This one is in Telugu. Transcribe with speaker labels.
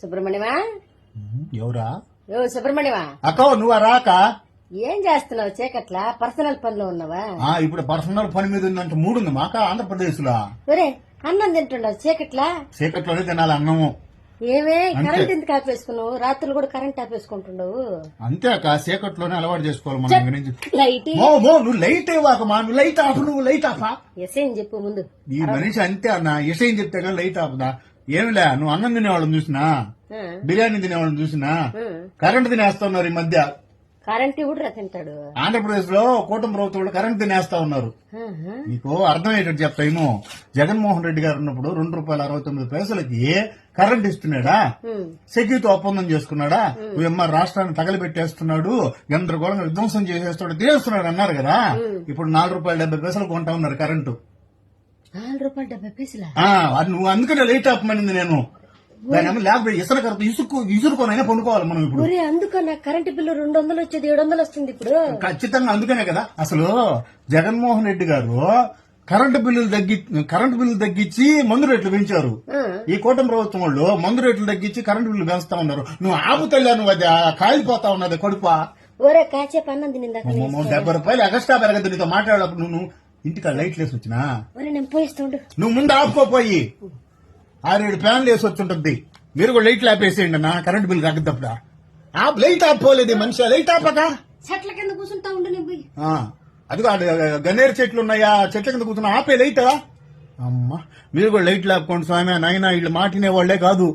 Speaker 1: సుబ్రహ్మణ్యమా
Speaker 2: ఎవరా?
Speaker 1: సుబ్రహ్మణ్యమా
Speaker 2: అక్క నువ్వు రాక
Speaker 1: ఏం చేస్తున్నావు చీకట్ల పర్సనల్ పనిలో ఉన్నావా?
Speaker 2: ఇప్పుడు పర్సనల్ పని మీద ఉందంటే మూడుంది మాక ఆంధ్రప్రదేశ్ లో.
Speaker 1: ఒరే అన్నం తింటున్నావు చీకట్లా?
Speaker 2: చీకట్లోనే తినాలి అన్నము.
Speaker 1: ఏమే కరెంట్ ఎందుకు ఆపేసుకున్నావు? రాత్రులు కూడా కరెంట్ ఆపేసుకుంటున్నావు.
Speaker 2: అంతే అక్క చీకట్లోనే అలవాటు చేసుకోవాలి మనం.
Speaker 1: లైట్
Speaker 2: నువ్వు లైట్ ఇవ్వకమా, నువ్వు లైట్ ఆఫ్, నువ్వు లైట్ ఆఫా.
Speaker 1: ఎసేం చెప్పు ముందు.
Speaker 2: ఈ మనిషి అంతే అన్న, ఎసైం చెప్తే కానీ లైట్ ఆపదా. ఏమిలే నువ్వు అన్నం తినేవాళ్ళని చూసినా, బిర్యానీ తినేవాళ్ళని చూసినా, కరెంట్ తినేస్తున్నారు ఈ మధ్య.
Speaker 1: కరెంట్ కూడా తింటాడు.
Speaker 2: ఆంధ్రప్రదేశ్ లో కూటమి ప్రభుత్వం కరెంట్ తినేస్తా ఉన్నారు. నీకు అర్థమయ్యేటట్టు చెప్తాను. జగన్మోహన్ రెడ్డి గారు ఉన్నప్పుడు ₹2.69 కరెంట్ ఇస్తున్నాడా? సెక్యూరిటీ ఒప్పందం చేసుకున్నాడా? ఎంఆర్ రాష్ట్రాన్ని తగలబెట్టేస్తున్నాడు, గందరగోళంగా విధ్వంసం చేసేస్తాడు, తీస్తున్నాడు అన్నారు కదా. ఇప్పుడు ₹4.70 కొంటా ఉన్నారు కరెంటు.
Speaker 1: ₹4.70
Speaker 2: నువ్వు అందుకనే లేట్ ఆపమనింది నేను. దాని లేకపోతే ఇసురు ఇసురుకోనైనా పండుకోవాలి మనం ఇప్పుడు.
Speaker 1: అందుకని కరెంట్ బిల్లు 200 వచ్చేది 700 వస్తుంది ఇప్పుడు.
Speaker 2: ఖచ్చితంగా అందుకనే కదా. అసలు జగన్మోహన్ రెడ్డి గారు కరెంటు బిల్లులు తగ్గించి మందు రేట్లు పెంచారు. ఈ కూటమి ప్రభుత్వం వాళ్ళు మందు రేట్లు తగ్గించి కరెంటు బిల్లు పెంచుతా ఉన్నారు. నువ్వు ఆపుతల్లా, నువ్వు అది కాలిపోతా ఉన్నది కడుపా.
Speaker 1: ఒరే కాచేపు అన్నం తినిందా?
Speaker 2: ₹70 ఎక్స్ట్రా పెరగదు నీతో మాట్లాడేటప్పుడు. నువ్వు ఇంటికి లైట్లు వేసి వచ్చినా
Speaker 1: నేను పోయిస్తుండు.
Speaker 2: నువ్వు ముందు ఆపుకోపోయి 6-7 ఫ్యాన్లు వేసి వచ్చుంటుంది. మీరు కూడా లైట్లు ఆపేసేయండి అన్న, కరెంట్ బిల్ తగ్గదప్పుడా. లైట్ ఆపుకోలేదు మనిషి, లైట్ ఆపక
Speaker 1: చెట్ల కింద కూర్చుంటా ఉండు.
Speaker 2: అదిగో గన్నేరు చెట్లు ఉన్నాయా, చెట్ల కింద కూర్చున్నా ఆపే లైట్. అమ్మా మీరు కూడా లైట్లు ఆపుకోండి స్వామి. నాయన వీళ్ళు మాటినే వాళ్లే కాదు.